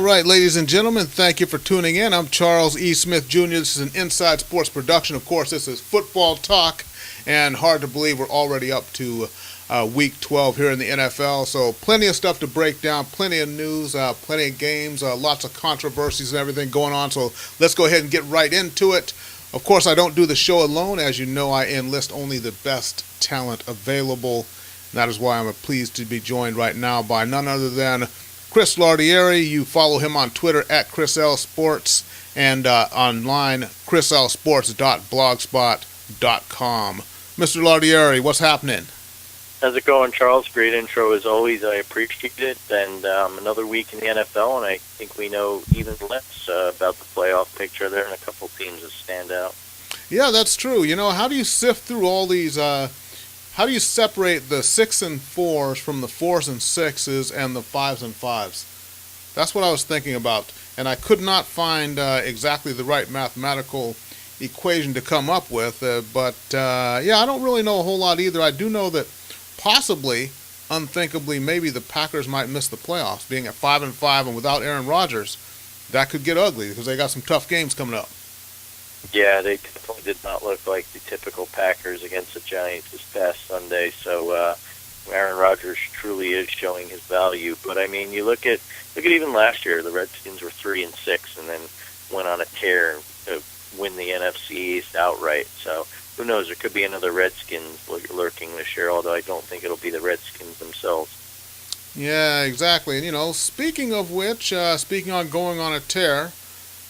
right, ladies and gentlemen, thank you for tuning in. I'm Charles E. Smith Jr. This is an Inside Sports production. Of course, this is football talk, and hard to believe we're already up to Week 12 here in the NFL. So plenty of stuff to break down, plenty of news, plenty of games, lots of controversies and everything going on. So let's go ahead and get right into it. Of course, I don't do the show alone. As you know, I enlist only the best talent available. And that is why I'm pleased to be joined right now by none other than Chris Lardieri. You follow him on Twitter at Chris L Sports and online chrislsports.blogspot.com. Mr. Lardieri, what's happening? How's it going, Charles? Great intro as always. I appreciate it. And another week in the NFL, and I think we know even less about the playoff picture. There are a couple teams that stand out. Yeah, that's true. You know, how do you sift through all these? How do you separate the 6 and 4s from the 4s and 6s and the 5s and 5s? That's what I was thinking about, and I could not find exactly the right mathematical equation to come up with. But I don't really know a whole lot either. I do know that possibly, unthinkably, maybe the Packers might miss the playoffs, being at 5 and 5 and without Aaron Rodgers. That could get ugly because they got some tough games coming up. Yeah, they definitely did not look like the typical Packers against the Giants this past Sunday. So Aaron Rodgers truly is showing his value. But I mean, you look at even last year, the Redskins were 3 and 6, and then went on a tear to win the NFC East outright. So who knows? There could be another Redskins lurking this year. Although I don't think it'll be the Redskins themselves. Yeah, exactly. And you know, speaking of which, speaking on going on a tear,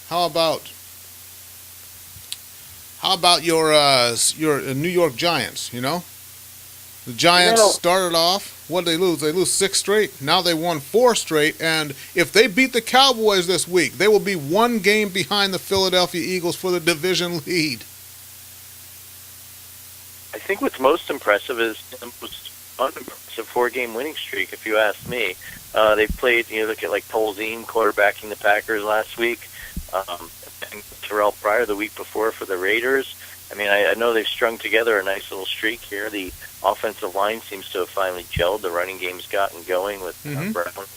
how about your New York Giants? You know, the Giants started off. What did they lose? They lose 6 straight. Now they won 4 straight. And if they beat the Cowboys this week, they will be 1 game behind the Philadelphia Eagles for the division lead. I think what's most impressive is the most unimpressive 4-game winning streak, if you ask me. They played, look at like Tolzien quarterbacking the Packers last week. And Terrell Pryor the week before for the Raiders. I mean, I know they've strung together a nice little streak here. The offensive line seems to have finally gelled. The running game's gotten going with Brown and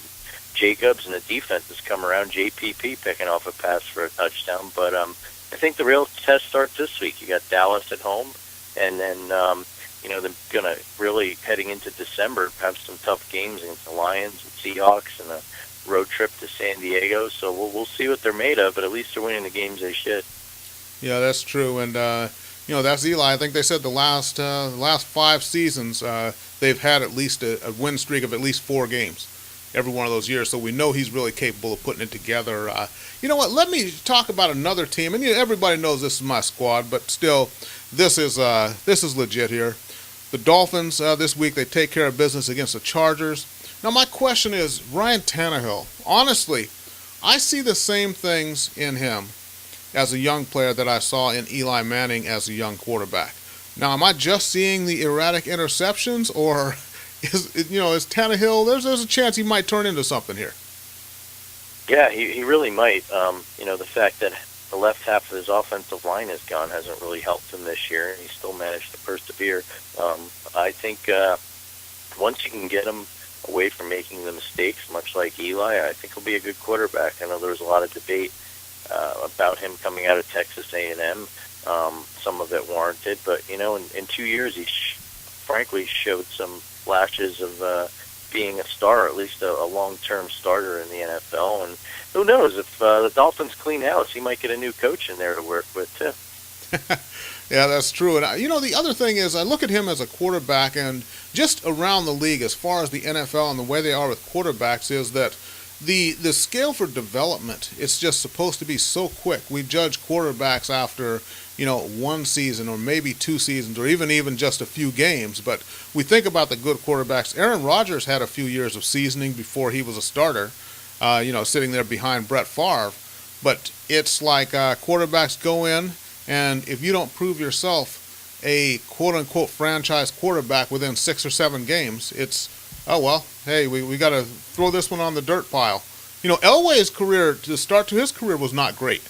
Jacobs, and the defense has come around. JPP picking off a pass for a touchdown. But I think the real test starts this week. You got Dallas at home, and then they're going to really, heading into December, have some tough games against the Lions and Seahawks and a road trip to San Diego. So we'll see what they're made of, but at least they're winning the games they should. Yeah, that's true. And that's Eli. I think they said the last 5 seasons they've had at least a win streak of at least 4 games every one of those years. So we know he's really capable of putting it together. You know what? Let me talk about another team. And everybody knows this is my squad, but still, this is legit here. The Dolphins this week, they take care of business against the Chargers. Now my question is, Ryan Tannehill. Honestly, I see the same things in him as a young player that I saw in Eli Manning as a young quarterback. Now, am I just seeing the erratic interceptions, or is Tannehill? There's a chance he might turn into something here. Yeah, he really might. The fact that the left half of his offensive line is gone hasn't really helped him this year, and he still managed to persevere. I think once you can get him away from making the mistakes, much like Eli, I think he'll be a good quarterback. I know there was a lot of debate about him coming out of Texas A&M, some of it warranted, but in 2 years he frankly showed some flashes of being a star, at least a long-term starter in the NFL. And who knows, if the Dolphins clean house, he might get a new coach in there to work with too. Yeah, that's true. And the other thing is, I look at him as a quarterback, and just around the league, as far as the NFL and the way they are with quarterbacks, is that the scale for development, it's just supposed to be so quick. We judge quarterbacks after 1 season or maybe 2 seasons or even just a few games. But we think about the good quarterbacks. Aaron Rodgers had a few years of seasoning before he was a starter, sitting there behind Brett Favre. But it's like quarterbacks go in, and if you don't prove yourself a quote-unquote franchise quarterback within 6 or 7 games, it's, oh, well, hey, we got to throw this one on the dirt pile. Elway's career, the start to his career was not great.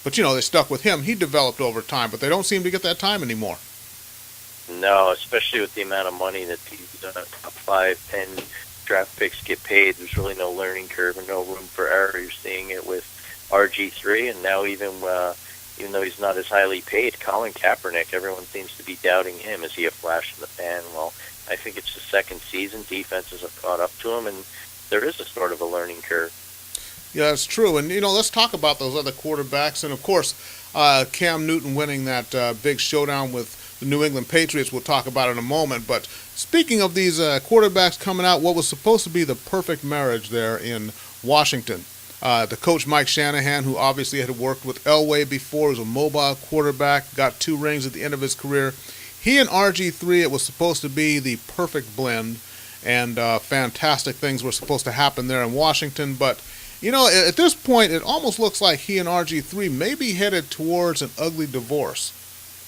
But, they stuck with him. He developed over time, but they don't seem to get that time anymore. No, especially with the amount of money that these top 5, 10 draft picks get paid, there's really no learning curve and no room for error. You're seeing it with RG3, and now even though he's not as highly paid, Colin Kaepernick, everyone seems to be doubting him. Is he a flash in the pan? Well, I think it's the second season. Defenses have caught up to him, and there is a sort of a learning curve. Yeah, that's true. And, let's talk about those other quarterbacks. And, of course, Cam Newton winning that big showdown with the New England Patriots we'll talk about in a moment. But speaking of these quarterbacks coming out, what was supposed to be the perfect marriage there in Washington, the coach Mike Shanahan, who obviously had worked with Elway before, was a mobile quarterback, got 2 rings at the end of his career. He and RG3, it was supposed to be the perfect blend, and fantastic things were supposed to happen there in Washington. But, at this point, it almost looks like he and RG3 may be headed towards an ugly divorce,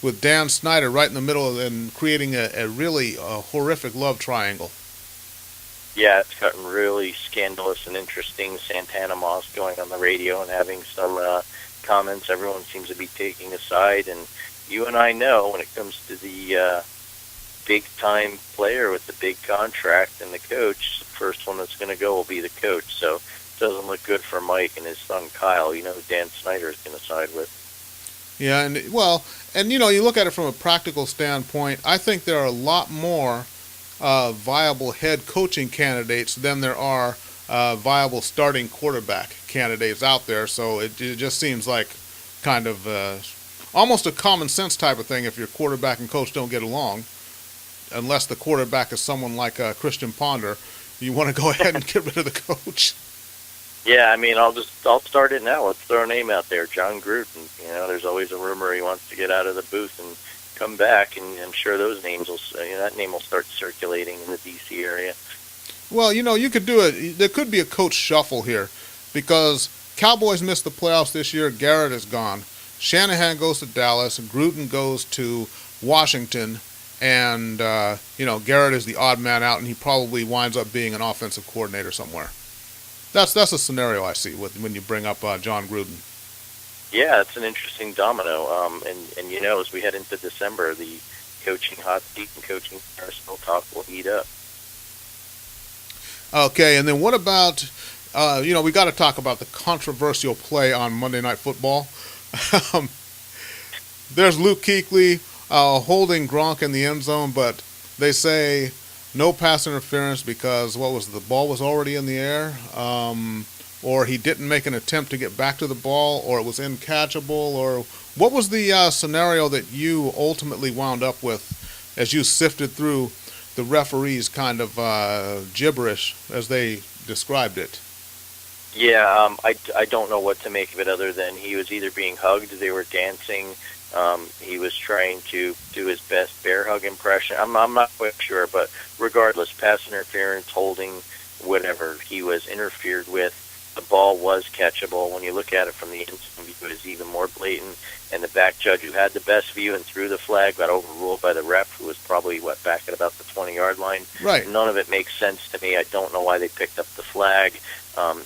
with Dan Snyder right in the middle and creating a really horrific love triangle. Yeah, it's gotten really scandalous and interesting. Santana Moss going on the radio and having some comments everyone seems to be taking a side. And you and I know when it comes to the big-time player with the big contract and the coach, the first one that's going to go will be the coach. So it doesn't look good for Mike and his son Kyle. You know who Dan Snyder is going to side with. Yeah, and you look at it from a practical standpoint, I think there are a lot more viable head coaching candidates than there are viable starting quarterback candidates out there. So it just seems like kind of almost a common sense type of thing if your quarterback and coach don't get along, unless the quarterback is someone like Christian Ponder. You want to go ahead and get rid of the coach. Yeah, I mean, I'll start it now. Let's throw a name out there, John Gruden. There's always a rumor he wants to get out of the booth and come back, and I'm sure those names that name will start circulating in the D.C. area. Well, you could do it. There could be a coach shuffle here, because Cowboys missed the playoffs this year. Garrett is gone. Shanahan goes to Dallas. Gruden goes to Washington, and Garrett is the odd man out, and he probably winds up being an offensive coordinator somewhere. That's a scenario I see when you bring up John Gruden. Yeah, it's an interesting domino. And as we head into December, the coaching hot seat and coaching carousel talk will heat up. Okay, and then what about, we got to talk about the controversial play on Monday Night Football. There's Luke Kuechly holding Gronk in the end zone, but they say no pass interference because the ball was already in the air, or he didn't make an attempt to get back to the ball, or it was incatchable, or what was the scenario that you ultimately wound up with as you sifted through the referees' kind of gibberish as they described it? Yeah, I don't know what to make of it other than he was either being hugged, they were dancing, he was trying to do his best bear hug impression. I'm not quite sure, but regardless, pass interference, holding, whatever, he was interfered with. The ball was catchable. When you look at it from the inside view, it is even more blatant. And the back judge who had the best view and threw the flag got overruled by the ref, who was probably, back at about the 20-yard line. Right. None of it makes sense to me. I don't know why they picked up the flag.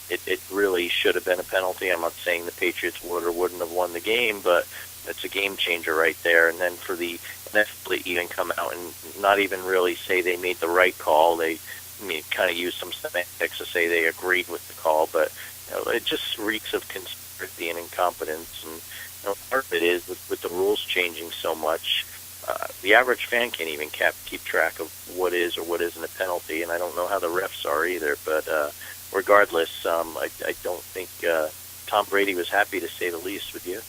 It really should have been a penalty. I'm not saying the Patriots would or wouldn't have won the game, but it's a game changer right there. And then for the next to even come out and not even really say they made the right call. They kind of use some semantics to say they agreed with the call, but it just reeks of conspiracy and incompetence. And part of it is with the rules changing so much, the average fan can't even keep track of what is or what isn't a penalty, and I don't know how the refs are either. But regardless, I don't think Tom Brady was happy, to say the least. Would you?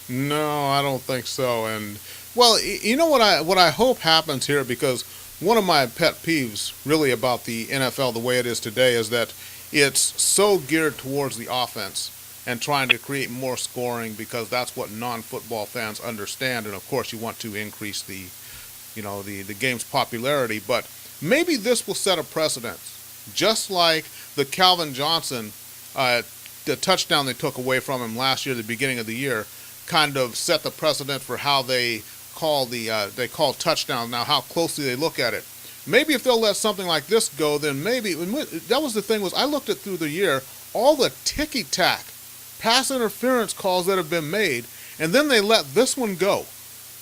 No, I don't think so. And you know what I hope happens here, because one of my pet peeves really about the NFL the way it is today is that it's so geared towards the offense and trying to create more scoring, because that's what non-football fans understand. And of course you want to increase the game's popularity, but maybe this will set a precedent, just like the Calvin Johnson the touchdown they took away from him last year at the beginning of the year kind of set the precedent for how they call touchdowns now, how closely they look at it. Maybe if they'll let something like this go, then maybe that was the thing. Was I looked at through the year all the ticky-tack pass interference calls that have been made, and then they let this one go.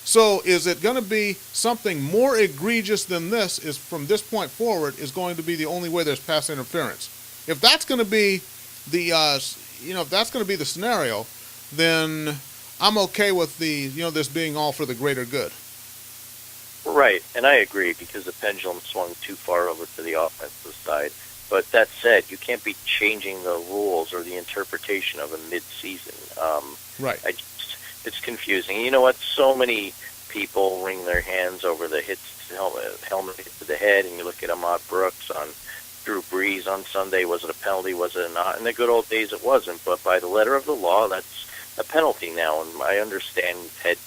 So is it going to be something more egregious than this? Is from this point forward is going to be the only way there's pass interference. If that's going to be the if that's going to be the scenario, then I'm okay with this being all for the greater good. Right, and I agree because the pendulum swung too far over to the offensive side. But that said, you can't be changing the rules or the interpretation of a mid-season. Right. It's confusing. You know what? So many people wring their hands over the helmet hit to the head, and you look at Ahmad Brooks on Drew Brees on Sunday. Was it a penalty? Was it not? In the good old days, it wasn't. But by the letter of the law, that's a penalty now. And I understand head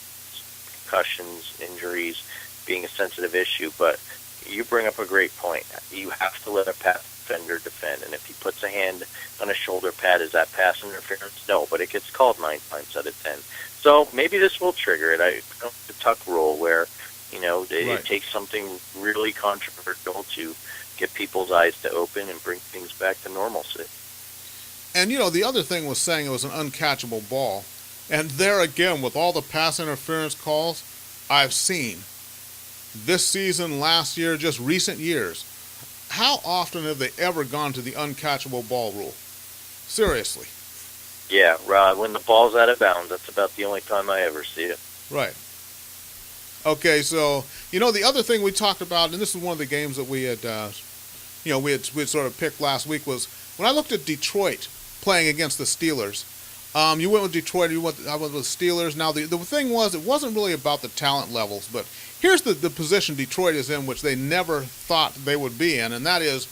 concussions, injuries being a sensitive issue, but you bring up a great point. You have to let a pass defender defend, and if he puts a hand on a shoulder pad, is that pass interference? No, but it gets called 9 times out of 10. So maybe this will trigger it. The Tuck rule where, it takes something really controversial to get people's eyes to open and bring things back to normalcy. And, the other thing was saying it was an uncatchable ball. And there again, with all the pass interference calls I've seen this season, last year, just recent years, how often have they ever gone to the uncatchable ball rule? Seriously. Yeah, when the ball's out of bounds, that's about the only time I ever see it. Right. Okay, so, the other thing we talked about, and this is one of the games that we had, we had sort of picked last week, was when I looked at Detroit playing against the Steelers. You went with Detroit, I went with Steelers. Now, the thing was, it wasn't really about the talent levels, but here's the position Detroit is in, which they never thought they would be in, and that is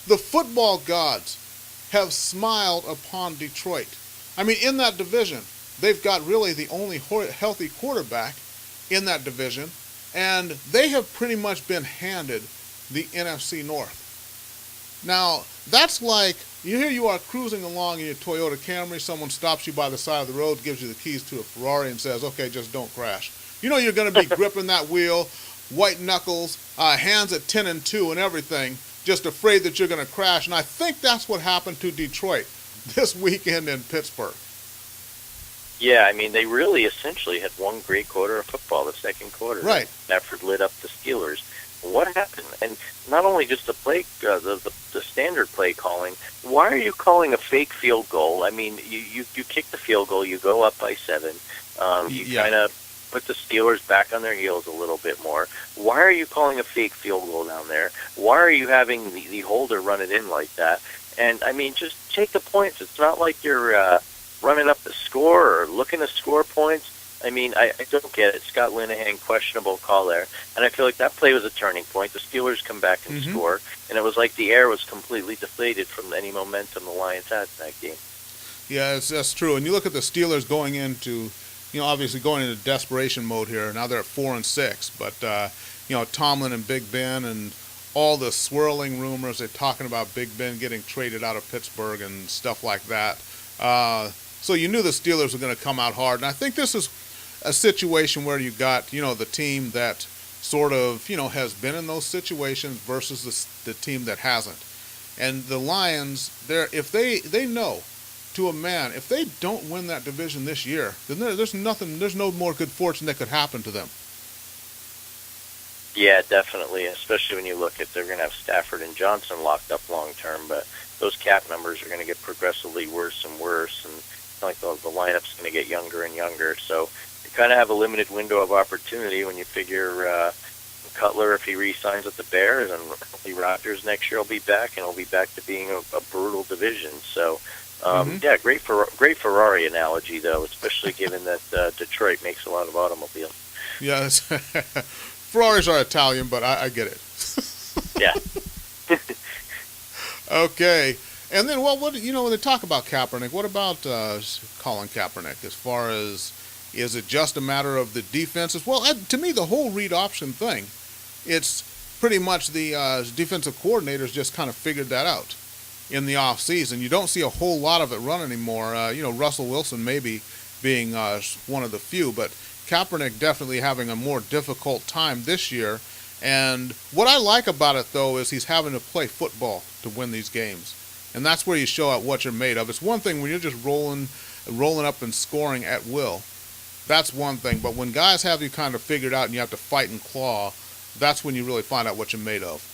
the football gods have smiled upon Detroit. I mean, in that division, they've got really the only healthy quarterback in that division, and they have pretty much been handed the NFC North. Now, that's like, here you are cruising along in your Toyota Camry, someone stops you by the side of the road, gives you the keys to a Ferrari and says, okay, just don't crash. You're going to be gripping that wheel, white knuckles, hands at 10 and 2 and everything, just afraid that you're going to crash. And I think that's what happened to Detroit this weekend in Pittsburgh. Yeah, I mean, they really essentially had one great quarter of football, the second quarter. Right. Stafford lit up the Steelers. What happened? And not only just the play, the standard play calling. Why are you calling a fake field goal? I mean, you kick the field goal, you go up by 7. You kind of put the Steelers back on their heels a little bit more. Why are you calling a fake field goal down there? Why are you having the holder run it in like that? And, I mean, just take the points. It's not like you're running up the score or looking to score points. I mean, I don't get it. Scott Linehan, questionable call there. And I feel like that play was a turning point. The Steelers come back and score, and it was like the air was completely deflated from any momentum the Lions had in that game. Yeah, that's true. And you look at the Steelers going into, obviously going into desperation mode here. Now they're at 4-6, but, Tomlin and Big Ben and all the swirling rumors, they're talking about Big Ben getting traded out of Pittsburgh and stuff like that. So you knew the Steelers were going to come out hard. And I think this is a situation where you got, the team that sort of, has been in those situations versus the team that hasn't. And the Lions, if they know to a man, if they don't win that division this year, then there's no more good fortune that could happen to them. Yeah, definitely, especially when you look at they're going to have Stafford and Johnson locked up long term, but those cap numbers are going to get progressively worse and worse, and like the lineup's going to get younger and younger. So you kind of have a limited window of opportunity when you figure Cutler, if he re-signs with the Bears, and Lee Rodgers next year will be back, and he'll be back to being a brutal division. So, yeah, great Ferrari analogy, though, especially given that Detroit makes a lot of automobiles. Yes. Ferraris are Italian, but I get it. Yeah. Okay. And then, well, when they talk about Kaepernick, what about Colin Kaepernick? As far as, is it just a matter of the defenses? Well, to me, the whole read option thing, it's pretty much the defensive coordinators just kind of figured that out in the off season. You don't see a whole lot of it run anymore. Russell Wilson maybe being one of the few, but Kaepernick definitely having a more difficult time this year. And what I like about it, though, is he's having to play football to win these games. And that's where you show out what you're made of. It's one thing when you're just rolling up and scoring at will. That's one thing. But when guys have you kind of figured out and you have to fight and claw, that's when you really find out what you're made of.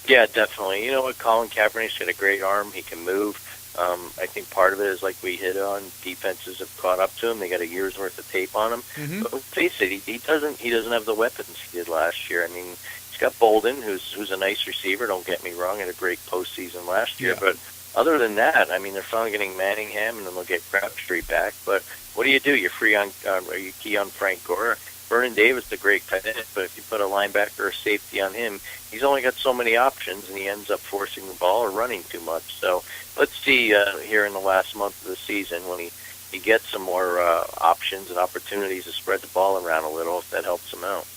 Yeah, definitely. You know what? Colin Kaepernick's got a great arm. He can move. I think part of it is like we hit on. Defenses have caught up to him. They got a year's worth of tape on him. Mm-hmm. But let's face it, he doesn't have the weapons he did last year. I mean, he's got Bolden, who's a nice receiver. Don't get me wrong, had a great postseason last year. Yeah. But other than that, I mean, they're finally getting Manningham, and then they'll get Crabtree back. But what do? You're free on, or you key on Frank Gore. Vernon Davis, a great tight end, but if you put a linebacker or safety on him, he's only got so many options, and he ends up forcing the ball or running too much. So let's see here in the last month of the season when he gets some more options and opportunities to spread the ball around a little, if that helps him out.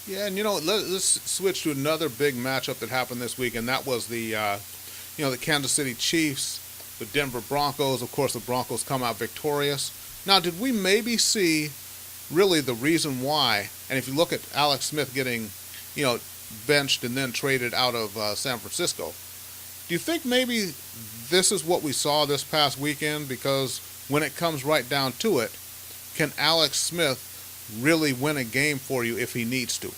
Yeah, and let's switch to another big matchup that happened this week, and that was the the Kansas City Chiefs, the Denver Broncos. Of course, the Broncos come out victorious. Now, did we maybe see really the reason why? And if you look at Alex Smith getting, benched and then traded out of San Francisco, do you think maybe this is what we saw this past weekend? Because when it comes right down to it, can Alex Smith really win a game for you if he needs to?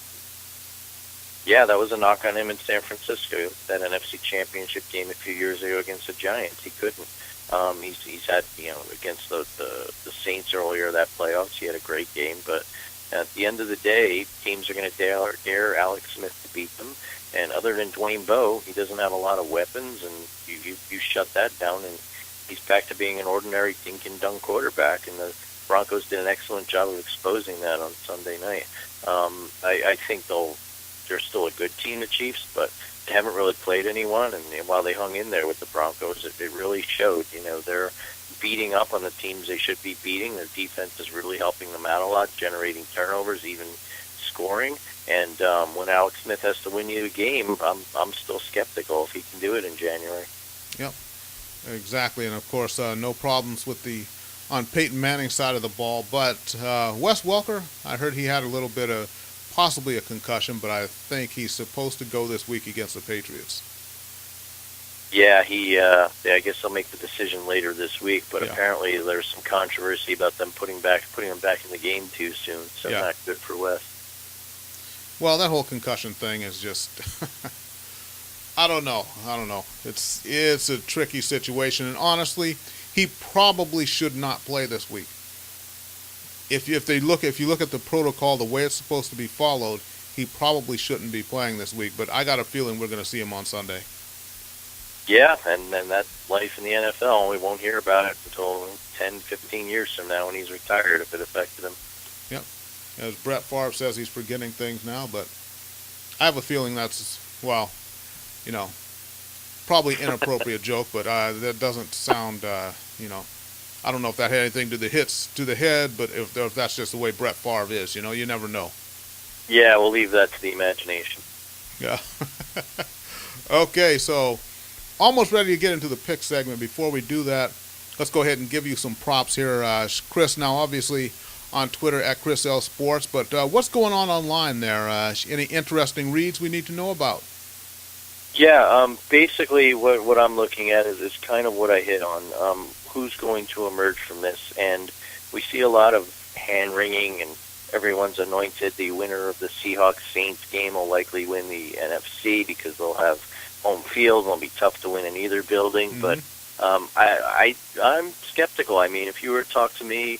Yeah, that was a knock on him in San Francisco, that NFC Championship game a few years ago against the Giants. He couldn't. He's had, against the Saints earlier that playoffs, he had a great game. But at the end of the day, teams are going to dare Alex Smith to beat them. And other than Dwayne Bowe, he doesn't have a lot of weapons, and you shut that down, and he's back to being an ordinary dink-and-dunk quarterback. And the Broncos did an excellent job of exposing that on Sunday night. I think they're still a good team, the Chiefs, but they haven't really played anyone, and while they hung in there with the Broncos, it really showed. They're beating up on the teams they should be beating. Their defense is really helping them out a lot, generating turnovers, even scoring. And when Alex Smith has to win you a game, I'm still skeptical if he can do it in January. Yep, exactly. And of course, no problems with on Peyton Manning's side of the ball. But Wes Welker, I heard he had a little bit of possibly a concussion, but I think he's supposed to go this week against the Patriots. Yeah, I guess they'll make the decision later this week, but apparently there's some controversy about them putting him back in the game too soon, so not good for Wes. Well, that whole concussion thing is just I don't know. It's a tricky situation, and honestly, he probably should not play this week. If you look at the protocol, the way it's supposed to be followed, he probably shouldn't be playing this week. But I got a feeling we're going to see him on Sunday. Yeah, and that's life in the NFL. We won't hear about it until 10, 15 years from now when he's retired, if it affected him. Yep. As Brett Favre says, he's forgetting things now, but I have a feeling that's, probably inappropriate joke, but that doesn't sound, I don't know if that had anything to the hits to the head, but if that's just the way Brett Favre is, you never know. Yeah, we'll leave that to the imagination. Yeah. Okay, so almost ready to get into the pick segment. Before we do that, let's go ahead and give you some props here. Chris, now obviously on Twitter at Chris L Sports, but what's going on online there? Any interesting reads we need to know about? Yeah, basically what I'm looking at is kind of what I hit on. Who's going to emerge from this? And we see a lot of hand-wringing, and everyone's anointed the winner of the Seahawks-Saints game will likely win the NFC because they'll have home field. It'll be tough to win in either building. Mm-hmm. But I'm skeptical. I mean, if you were to talk to me,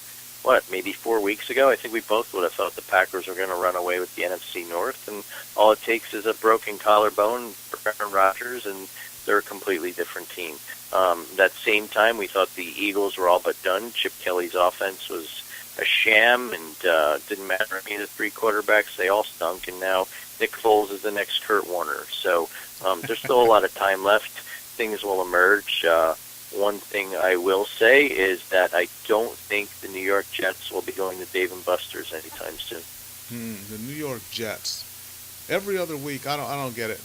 maybe 4 weeks ago, I think we both would have thought the Packers were going to run away with the NFC North, and all it takes is a broken collarbone for Aaron Rodgers, and they're a completely different team. That same time, we thought the Eagles were all but done. Chip Kelly's offense was a sham, and didn't matter any of the three quarterbacks. They all stunk, and now Nick Foles is the next Kurt Warner. So there's still a lot of time left. Things will emerge. One thing I will say is that I don't think the New York Jets will be going to Dave & Buster's anytime soon. The New York Jets. Every other week, I don't get it.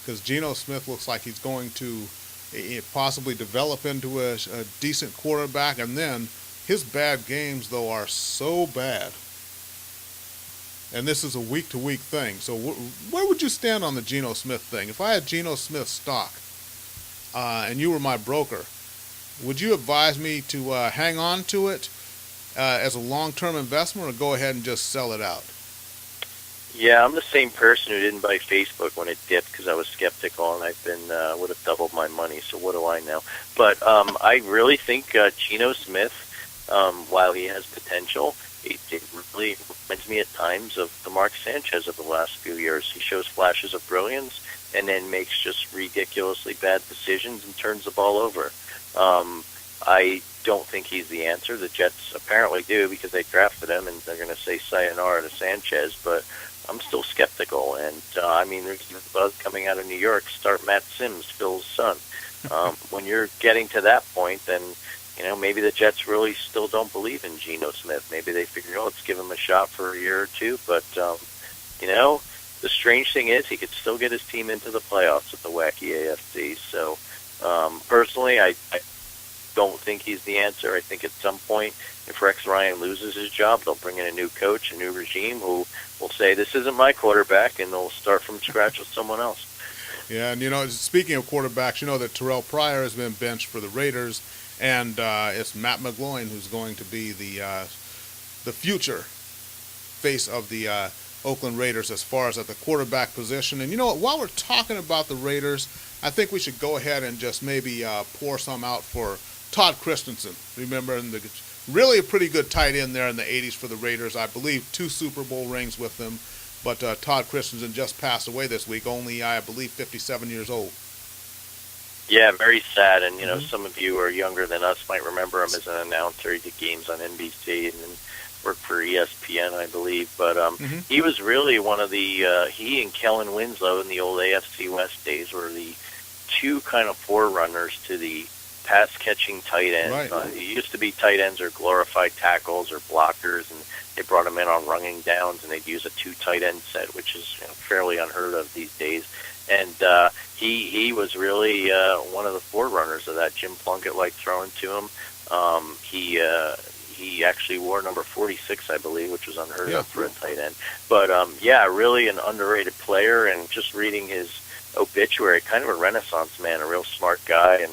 Because Geno Smith looks like he's going to possibly develop into a decent quarterback, and then his bad games, though, are so bad. And this is a week-to-week thing. So where would you stand on the Geno Smith thing? If I had Geno Smith stock and you were my broker, would you advise me to hang on to it as a long-term investment, or go ahead and just sell it out? Yeah, I'm the same person who didn't buy Facebook when it dipped because I was skeptical, and I've been would have doubled my money. So what do I know? But I really think Geno Smith, while he has potential, it really reminds me at times of the Mark Sanchez of the last few years. He shows flashes of brilliance and then makes just ridiculously bad decisions and turns the ball over. I don't think he's the answer. The Jets apparently do because they drafted him, and they're going to say sayonara to Sanchez, but I'm still skeptical. And, I mean, there's buzz coming out of New York. Start Matt Sims, Phil's son. When you're getting to that point, then, maybe the Jets really still don't believe in Geno Smith. Maybe they figure, let's give him a shot for a year or two. But, the strange thing is he could still get his team into the playoffs with the wacky AFC. So, personally, I don't think he's the answer. I think at some point, if Rex Ryan loses his job, they'll bring in a new coach, a new regime who will say, this isn't my quarterback, and they'll start from scratch with someone else. Yeah, and speaking of quarterbacks, that Terrell Pryor has been benched for the Raiders, and it's Matt McGloin who's going to be the future face of the Oakland Raiders as far as at the quarterback position. And you know what? While we're talking about the Raiders, I think we should go ahead and just maybe pour some out for Todd Christensen. Remember, really a pretty good tight end there in the 80s for the Raiders. I believe 2 Super Bowl rings with them. But Todd Christensen just passed away this week, only, I believe, 57 years old. Yeah, very sad. And, some of you who are younger than us might remember him as an announcer. He did games on NBC and then worked for ESPN, I believe. But he was really one of the he and Kellen Winslow in the old AFC West days were the 2 kind of forerunners to the pass-catching tight ends. Right. It used to be tight ends or glorified tackles or blockers, and they brought them in on running downs, and they'd use a 2 tight end set, which is fairly unheard of these days. And he was really one of the forerunners of that. Jim Plunkett liked throwing to him. He actually wore number 46, I believe, which was unheard of for a tight end. But, really an underrated player, and just reading his obituary, kind of a Renaissance man, a real smart guy and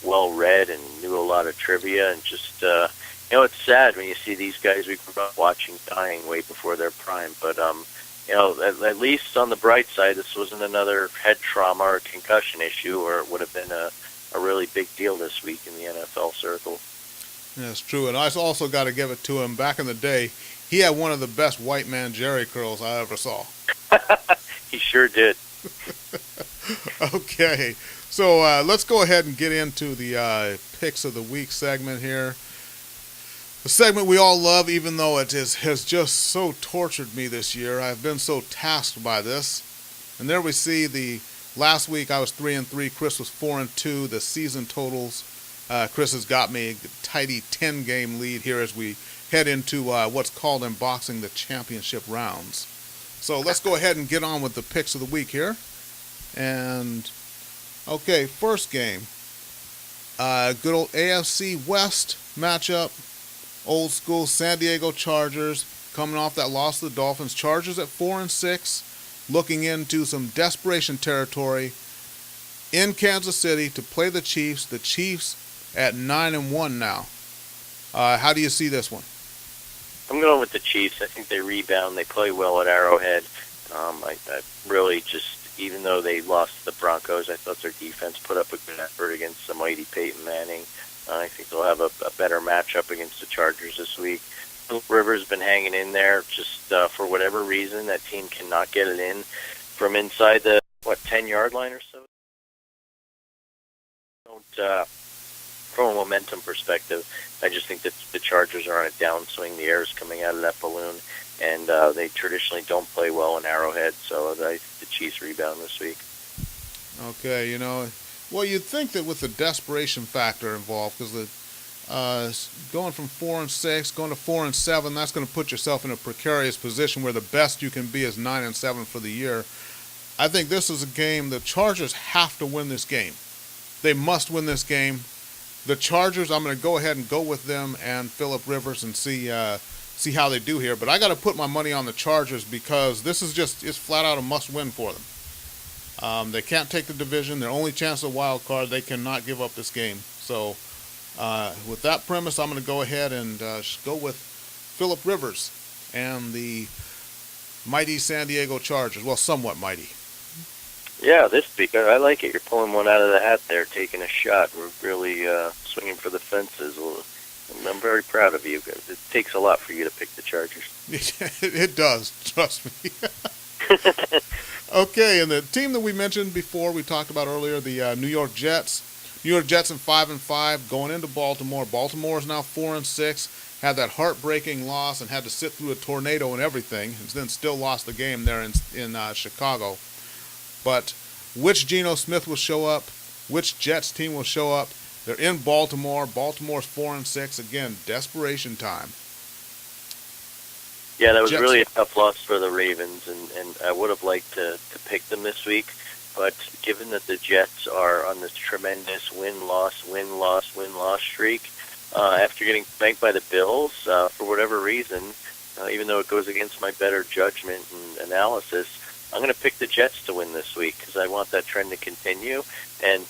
well-read and knew a lot of trivia. And just, it's sad when you see these guys we grew up watching dying way before their prime. But, at least on the bright side, this wasn't another head trauma or concussion issue, or it would have been a really big deal this week in the NFL circle. Yeah, that's true. And I also got to give it to him. Back in the day, he had one of the best white man Jerry curls I ever saw. He sure did. Okay. So let's go ahead and get into the picks of the week segment here. The segment we all love, even though it has just so tortured me this year. I've been so tasked by this. And there we see the last week I was 3-3. Chris was 4-2. The season totals. Chris has got me a tidy 10-game lead here as we head into what's called in boxing the championship rounds. So let's go ahead and get on with the picks of the week here. And, okay, first game. Good old AFC West matchup. Old school San Diego Chargers coming off that loss to the Dolphins. Chargers at 4-6, looking into some desperation territory in Kansas City to play the Chiefs. The Chiefs at 9-1 now. How do you see this one? I'm going with the Chiefs. I think they rebound. They play well at Arrowhead. I really just, even though they lost to the Broncos, I thought their defense put up a good effort against the mighty Peyton Manning. I think they'll have a better matchup against the Chargers this week. Rivers been hanging in there just for whatever reason. That team cannot get it in from inside the, 10-yard line or so. From a momentum perspective, I just think that the Chargers are on a downswing. The air is coming out of that balloon, and they traditionally don't play well in Arrowhead, so the Chiefs rebound this week. Okay, well, you'd think that with the desperation factor involved, because going from 4-6, going to 4-7, that's going to put yourself in a precarious position where the best you can be is 9-7 for the year. I think this is a game the Chargers have to win this game. They must win this game. The Chargers, I'm going to go ahead and go with them and Phillip Rivers and see how they do here. But I got to put my money on the Chargers because this is it's flat out a must-win for them. They can't take the division. Their only chance of a wild card. They cannot give up this game. So With that premise, I'm going to go ahead and go with Phillip Rivers and the mighty San Diego Chargers. Well, somewhat mighty. Yeah, this week I like it. You're pulling one out of the hat there, taking a shot. We're really swinging for the fences. Well, I'm very proud of you. It takes a lot for you to pick the Chargers. It does, trust me. Okay, and the team that we mentioned before, we talked about earlier, the New York Jets. New York Jets in 5-5, going into Baltimore. Baltimore is now 4-6. Had that heartbreaking loss and had to sit through a tornado and everything, and then still lost the game there in Chicago. But which Geno Smith will show up? Which Jets team will show up? They're in Baltimore. Baltimore's 4-6. Again, desperation time. Yeah, that was Jets. really a tough loss for the Ravens, and I would have liked to pick them this week. But given that the Jets are on this tremendous win-loss streak, after getting spanked by the Bills, for whatever reason, even though it goes against my better judgment and analysis, I'm going to pick the Jets to win this week because I want that trend to continue. And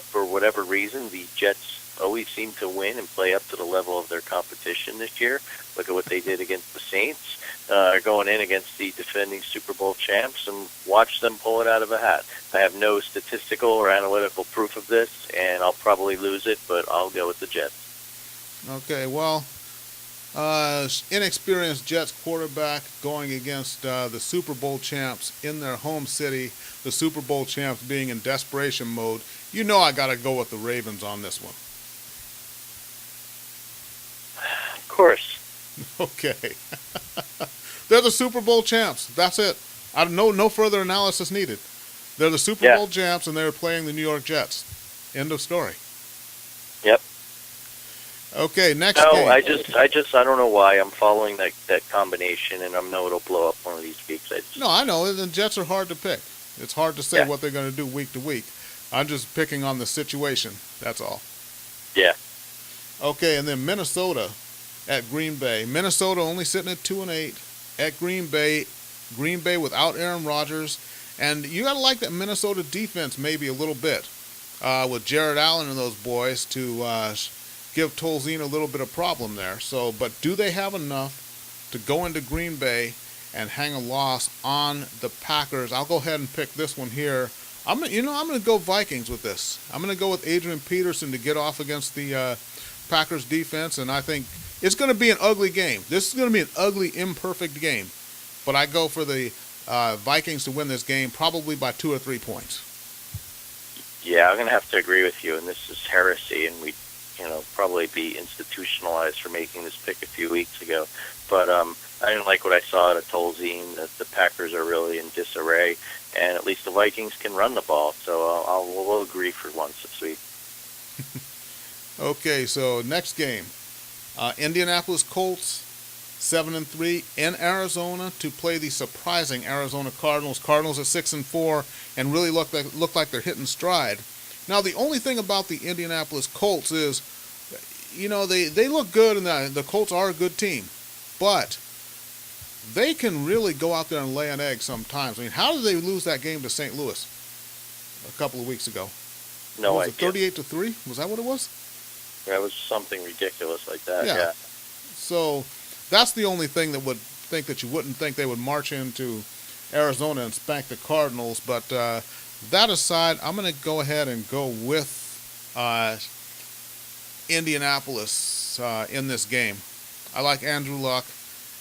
for whatever reason, the Jets always seem to win and play up to the level of their competition this year. Look at what they did against the Saints, going in against the defending Super Bowl champs, and watch them pull it out of a hat. I have no statistical or analytical proof of this, and I'll probably lose it, but I'll go with the Jets. Okay, well, inexperienced Jets quarterback going against the Super Bowl champs in their home city, the Super Bowl champs being in desperation mode. You know I got to go with the Ravens on this one. Of course. Okay. They're the Super Bowl champs. That's it. No further analysis needed. They're the Super Bowl champs, and they're playing the New York Jets. End of story. Yep. Okay, next no, game. I don't know why I'm following that combination, and I know it'll blow up one of these weeks. No, I know. The Jets are hard to pick. It's hard to say what they're going to do week to week. I'm just picking on the situation. That's all. Yeah. Okay, and then Minnesota at Green Bay. Minnesota only sitting at 2-8 at Green Bay. Green Bay without Aaron Rodgers. And you got to like that Minnesota defense maybe a little bit with Jared Allen and those boys to give Tolzien a little bit of problem there. So, but do they have enough to go into Green Bay and hang a loss on the Packers? I'll go ahead and pick this one here. I'm going to go Vikings with this. I'm going to go with Adrian Peterson to get off against the Packers defense, and I think it's going to be an ugly game. This is going to be an ugly, imperfect game. But I go for the Vikings to win this game, probably by 2 or 3 points. Yeah, I'm going to have to agree with you, and this is heresy, and we probably be institutionalized for making this pick a few weeks ago. But I didn't like what I saw out of Tolzien. The Packers are really in disarray, and at least the Vikings can run the ball. So we'll agree for once this week. Okay, so next game. Indianapolis Colts, 7-3 in Arizona to play the surprising Arizona Cardinals. Cardinals at 6-4 and really look like they're hitting stride. Now, the only thing about the Indianapolis Colts is, they look good, and the Colts are a good team. But they can really go out there and lay an egg sometimes. I mean, how did they lose that game to St. Louis a couple of weeks ago? No idea. 38-3? Was that what it was? That was something ridiculous like that, yeah. So that's the only thing that would think that you wouldn't think they would march into Arizona and spank the Cardinals. But that aside, I'm going to go ahead and go with Indianapolis in this game. I like Andrew Luck,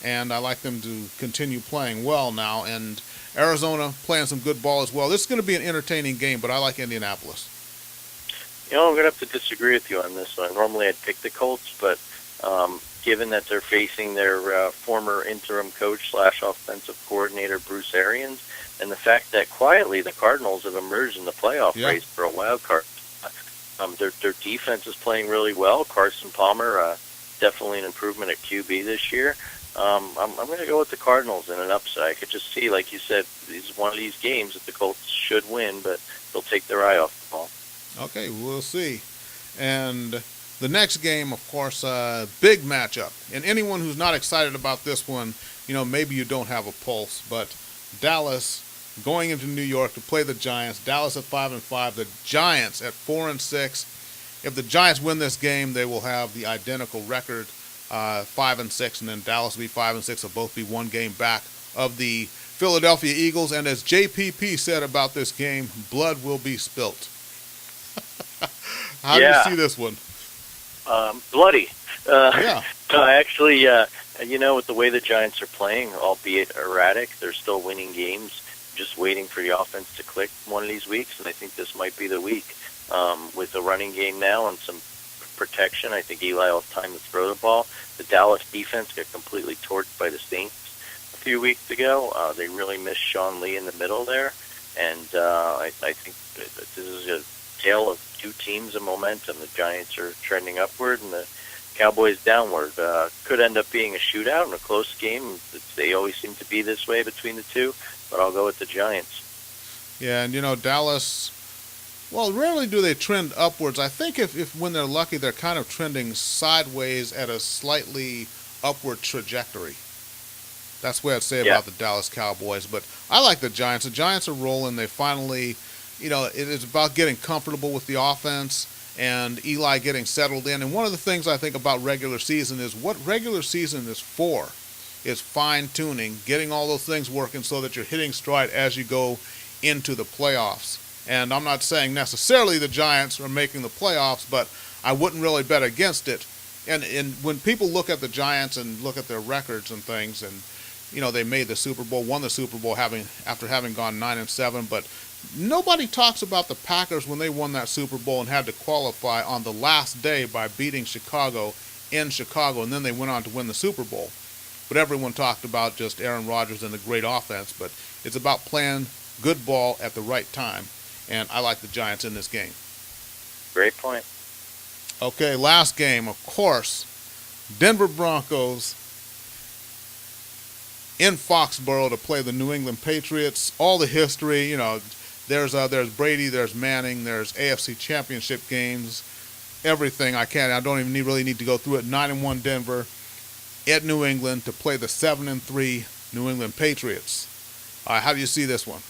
and I like them to continue playing well now. And Arizona playing some good ball as well. This is going to be an entertaining game, but I like Indianapolis. I'm going to have to disagree with you on this one. Normally I'd pick the Colts, but given that they're facing their former interim coach / offensive coordinator, Bruce Arians, and the fact that quietly the Cardinals have emerged in the playoff race for a wild card. Their defense is playing really well. Carson Palmer, definitely an improvement at QB this year. I'm going to go with the Cardinals in an upset. I could just see, like you said, this is one of these games that the Colts should win, but they'll take their eye off the ball. Okay, we'll see. And the next game, of course, big matchup. And anyone who's not excited about this one, maybe you don't have a pulse. But Dallas going into New York to play the Giants. Dallas at 5-5. The Giants at 4-6. if the Giants win this game, they will have the identical record, 5-6, and then Dallas will be 5-6. They'll both be one game back of the Philadelphia Eagles. And as JPP said about this game, blood will be spilt. How do you see this one? Bloody. Yeah. Actually, with the way the Giants are playing, albeit erratic, they're still winning games, just waiting for the offense to click one of these weeks, and I think this might be the week. With the running game now and some protection, I think Eli will have time to throw the ball. The Dallas defense got completely torched by the Saints a few weeks ago. They really missed Sean Lee in the middle there, and I think that this is a tale of two teams of momentum. The Giants are trending upward, and the Cowboys downward. Could end up being a shootout and a close game. They always seem to be this way between the two, but I'll go with the Giants. Yeah, and Dallas, well, rarely do they trend upwards. I think if when they're lucky, they're kind of trending sideways at a slightly upward trajectory. That's what I'd say about the Dallas Cowboys. But I like the Giants. The Giants are rolling. They finally, it is about getting comfortable with the offense and Eli getting settled in. And one of the things I think about regular season is what regular season is for is fine-tuning, getting all those things working so that you're hitting stride as you go into the playoffs. And I'm not saying necessarily the Giants are making the playoffs, but I wouldn't really bet against it. And when people look at the Giants and look at their records and things, and they made the Super Bowl, won the Super Bowl after having gone 9-7, but nobody talks about the Packers when they won that Super Bowl and had to qualify on the last day by beating Chicago in Chicago, and then they went on to win the Super Bowl. But everyone talked about just Aaron Rodgers and the great offense, but it's about playing good ball at the right time, and I like the Giants in this game. Great point. Okay, last game, of course, Denver Broncos in Foxborough to play the New England Patriots. All the history, there's Brady, there's Manning, there's AFC Championship games, everything. I don't even really need to go through it. 9-1 Denver at New England to play the 7-3 New England Patriots. How do you see this one?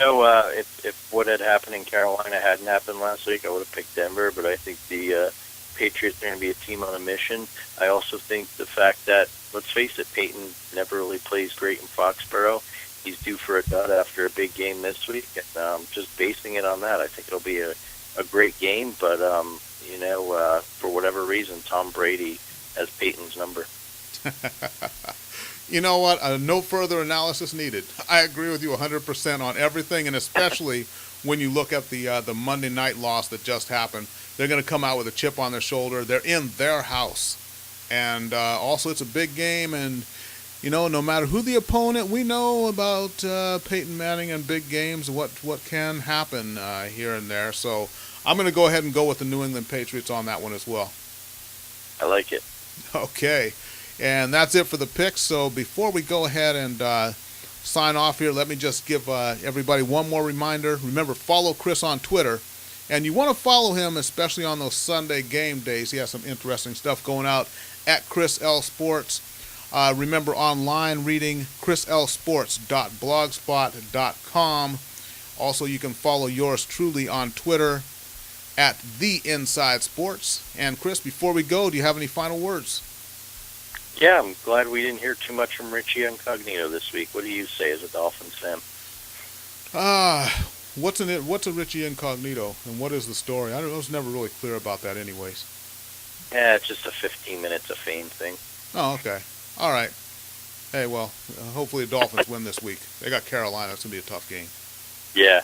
If what had happened in Carolina hadn't happened last week, I would have picked Denver, but I think the Patriots are going to be a team on a mission. I also think the fact that, let's face it, Peyton never really plays great in Foxborough. He's due for a dud after a big game this week, and just basing it on that, I think it'll be a great game, but, for whatever reason, Tom Brady has Peyton's number. You know what? No further analysis needed. I agree with you 100% on everything, and especially when you look at the Monday night loss that just happened. They're going to come out with a chip on their shoulder. They're in their house. And also it's a big game, and, no matter who the opponent, we know about Peyton Manning and big games, what can happen here and there. So I'm going to go ahead and go with the New England Patriots on that one as well. I like it. Okay. And that's it for the picks. So before we go ahead and sign off here, let me just give everybody one more reminder. Remember, follow Chris on Twitter. And you want to follow him, especially on those Sunday game days. He has some interesting stuff going out at Chris L Sports. Remember, online reading chrislsports.blogspot.com. Also, you can follow yours truly on Twitter at The Inside Sports. And Chris, before we go, do you have any final words? Yeah, I'm glad we didn't hear too much from Richie Incognito this week. What do you say as a Dolphins fan? What's a Richie Incognito, and what is the story? I was never really clear about that anyways. Yeah, it's just a 15 minutes of fame thing. Oh, okay. All right. Hey, well, hopefully the Dolphins win this week. They got Carolina. It's going to be a tough game. Yeah.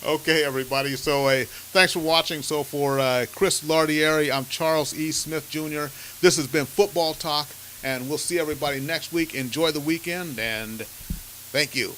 Okay, everybody. So thanks for watching. So for Chris Lardieri, I'm Charles E. Smith Jr. This has been Football Talk, and we'll see everybody next week. Enjoy the weekend, and thank you.